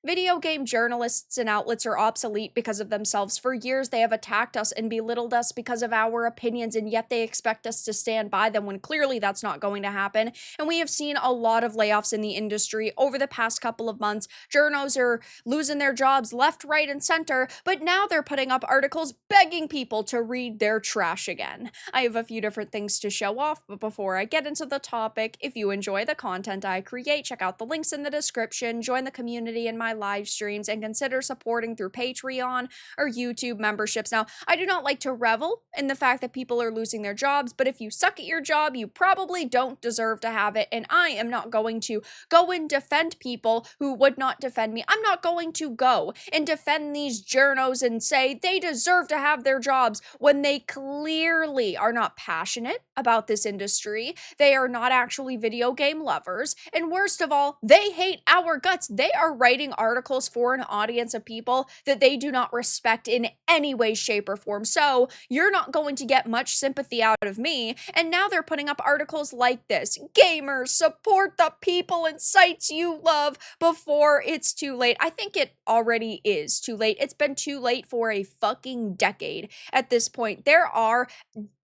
Video game journalists and outlets are obsolete because of themselves. For years, they have attacked us and belittled us because of our opinions, and yet they expect us to stand by them when clearly that's not going to happen. And we have seen a lot of layoffs in the industry over the past couple of months. Journos are losing their jobs left, right, and center, but now they're putting up articles begging people to read their trash again. I have a few different things to show off, but before I get into the topic, if you enjoy the content I create, check out the links in the description, join the community in my live streams, and consider supporting through Patreon or YouTube memberships. Now, I do not like to revel in the fact that people are losing their jobs, but if you suck at your job, you probably don't deserve to have it, and I am not going to go and defend people who would not defend me. I'm not going to go and defend these journos and say they deserve to have their jobs when they clearly are not passionate about this industry. They are not actually video game lovers, and worst of all, they hate our guts. They are writing articles for an audience of people that they do not respect in any way, shape, or form. So you're not going to get much sympathy out of me. And now they're putting up articles like this: gamers, support the people and sites you love before it's too late. I think it already is too late. It's been too late for a fucking decade at this point. There are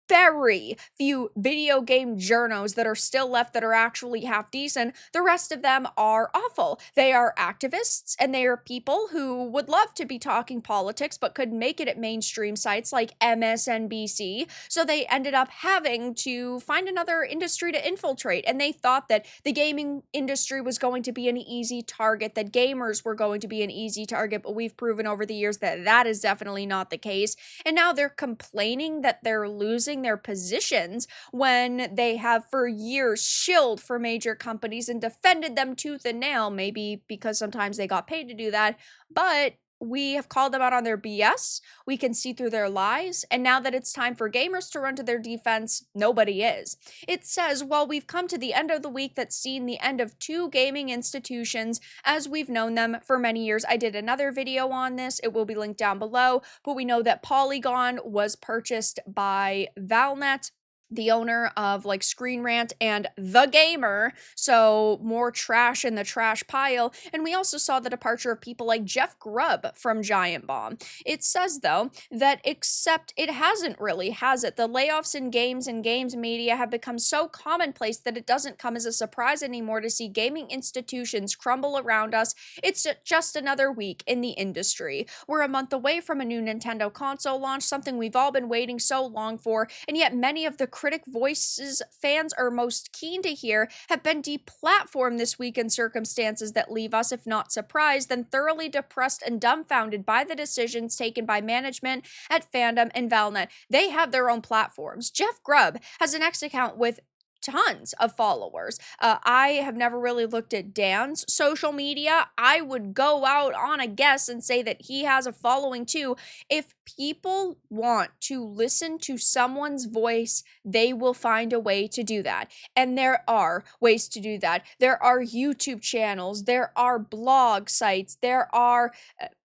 very few video game journos that are still left that are actually half decent. The rest of them are awful. They are activists, and they are people who would love to be talking politics but couldn't make it at mainstream sites like MSNBC, so they ended up having to find another industry to infiltrate, and they thought that the gaming industry was going to be an easy target, that gamers were going to be an easy target, but we've proven over the years that that is definitely not the case, and now they're complaining that they're losing their positions when they have for years shilled for major companies and defended them tooth and nail, maybe because sometimes they got paid to do that, but we have called them out on their BS. We can see through their lies. And now that it's time for gamers to run to their defense, nobody is. It says, well, we've come to the end of the week that's seen the end of two gaming institutions as we've known them for many years. I did another video on this. It will be linked down below. But we know that Polygon was purchased by Valnet, the owner of like Screen Rant and The Gamer, so more trash in the trash pile. And we also saw the departure of people like Jeff Grubb from Giant Bomb. It says, though, that except it hasn't really, has it? The layoffs in games and games media have become so commonplace that it doesn't come as a surprise anymore to see gaming institutions crumble around us. It's just another week in the industry. We're a month away from a new Nintendo console launch, something we've all been waiting so long for, and yet many of the critic voices fans are most keen to hear have been deplatformed this week in circumstances that leave us, if not surprised, then thoroughly depressed and dumbfounded by the decisions taken by management at Fandom and Valnet. They have their own platforms. Jeff Grubb has an X account with tons of followers. I have never really looked at Dan's social media. I would go out on a guess and say that he has a following too. If people want to listen to someone's voice, they will find a way to do that. And there are ways to do that. There are YouTube channels, there are blog sites, there are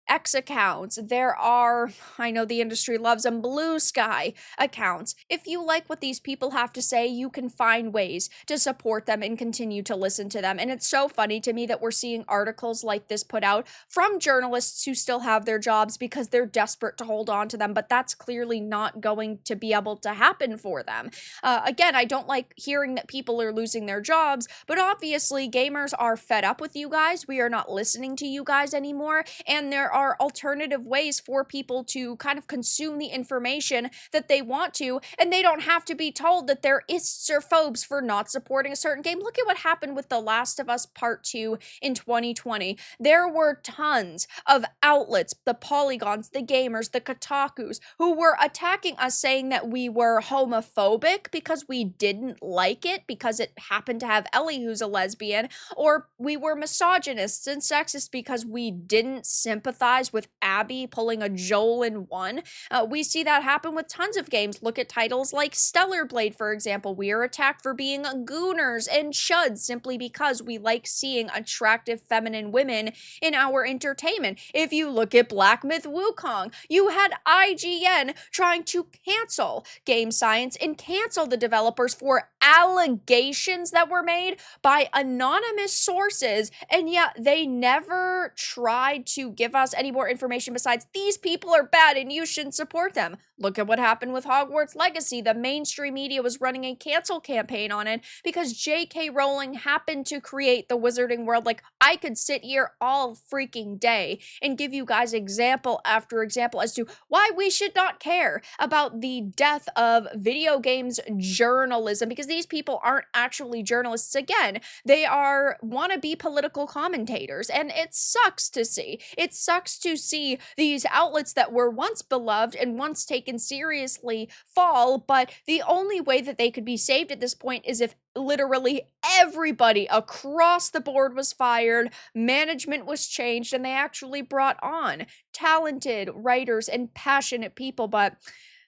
X accounts, there are, I know the industry loves them, Blue Sky accounts. If you like what these people have to say, you can find ways to support them and continue to listen to them. And it's so funny to me that we're seeing articles like this put out from journalists who still have their jobs because they're desperate to hold on to them, but that's clearly not going to be able to happen for them. Again, I don't like hearing that people are losing their jobs, but obviously gamers are fed up with you guys. We are not listening to you guys anymore, and there are alternative ways for people to kind of consume the information that they want to, and they don't have to be told that they're ists or phobes for not supporting a certain game. Look at what happened with The Last of Us Part 2 in 2020. There were tons of outlets, the Polygons, the Gamers, the Kotakus, who were attacking us, saying that we were homophobic because we didn't like it because it happened to have Ellie, who's a lesbian, or we were misogynists and sexist because we didn't sympathize empathize with Abby pulling a Joel in one. We see that happen with tons of games. Look at titles like Stellar Blade, for example. We are attacked for being gooners and chuds simply because we like seeing attractive feminine women in our entertainment. If you look at Black Myth Wukong, you had IGN trying to cancel Game Science and cancel the developers for allegations that were made by anonymous sources, and yet they never tried to give us any more information besides these people are bad and you shouldn't support them. Look at what happened with Hogwarts Legacy. The mainstream media was running a cancel campaign on it because J.K. Rowling happened to create the Wizarding World. Like, I could sit here all freaking day and give you guys example after example as to why we should not care about the death of video games journalism, because these people aren't actually journalists. Again, they are wannabe political commentators, and it sucks to see. It sucks to see these outlets that were once beloved and once taken seriously fall, but the only way that they could be saved at this point is if literally everybody across the board was fired, management was changed, and they actually brought on talented writers and passionate people, but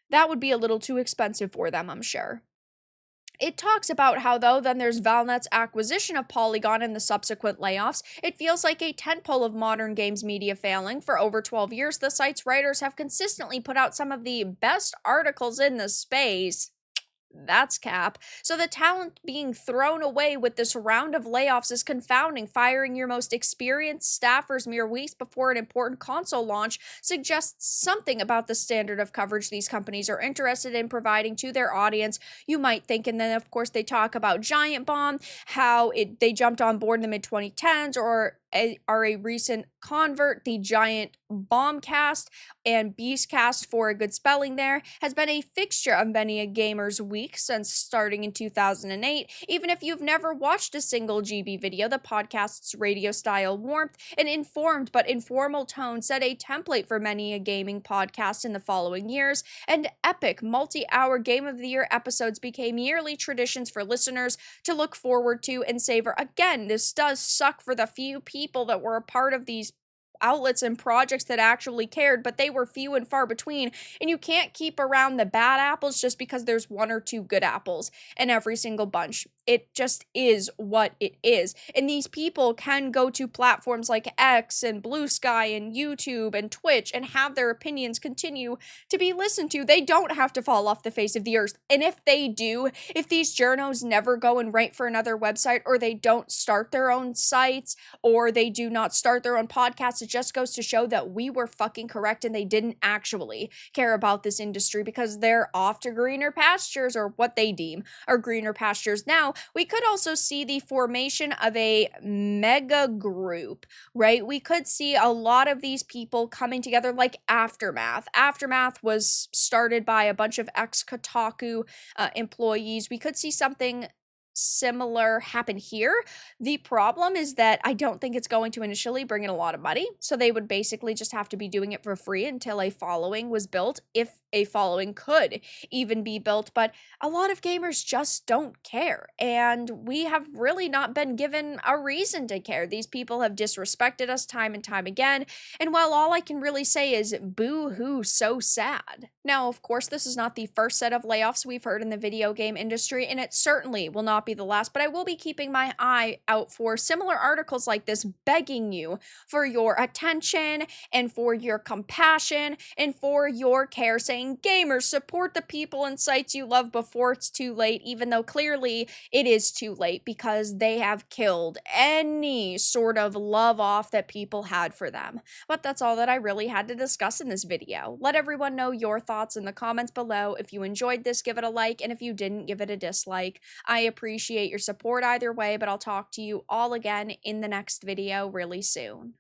that would be a little too expensive for them, I'm sure. It talks about how, though, then there's Valnet's acquisition of Polygon and the subsequent layoffs. It feels like a tentpole of modern games media failing. For over 12 years, the site's writers have consistently put out some of the best articles in the space. That's cap. So the talent being thrown away with this round of layoffs is confounding. Firing your most experienced staffers mere weeks before an important console launch suggests something about the standard of coverage these companies are interested in providing to their audience, you might think. And then, of course, they talk about Giant Bomb, how they jumped on board in the mid-2010s, or are a recent convert. The Giant Bombcast and Beastcast, for a good spelling there, has been a fixture of many a gamer's week since starting in 2008. Even if you've never watched a single GB video, the podcast's radio-style warmth and informed but informal tone set a template for many a gaming podcast in the following years, and epic multi-hour Game of the Year episodes became yearly traditions for listeners to look forward to and savor. Again, this does suck for the few people that were a part of these outlets and projects that actually cared, but they were few and far between, and you can't keep around the bad apples just because there's one or two good apples in every single bunch. It just is what it is. And these people can go to platforms like X and Blue Sky and YouTube and Twitch and have their opinions continue to be listened to. They don't have to fall off the face of the earth. And if they do, if these journos never go and write for another website, or they don't start their own sites, or they do not start their own podcasts, it just goes to show that we were fucking correct and they didn't actually care about this industry because they're off to greener pastures, or what they deem are greener pastures. Now, we could also see the formation of a mega group, right? We could see a lot of these people coming together, like Aftermath. Aftermath was started by a bunch of ex-Kotaku employees. We could see something similar happen here. The problem is that I don't think it's going to initially bring in a lot of money, so they would basically just have to be doing it for free until a following was built, if a following could even be built. But a lot of gamers just don't care, and we have really not been given a reason to care. These people have disrespected us time and time again, and while all I can really say is boo-hoo, so sad. Now, of course, this is not the first set of layoffs we've heard in the video game industry, and it certainly will not be the last, but I will be keeping my eye out for similar articles like this, begging you for your attention and for your compassion and for your care, saying, gamers, support the people and sites you love before it's too late, even though clearly it is too late because they have killed any sort of love off that people had for them. But that's all that I really had to discuss in this video. Let everyone know your thoughts in the comments below. If you enjoyed this, give it a like, and if you didn't, give it a dislike. I appreciate your support either way, but I'll talk to you all again in the next video really soon.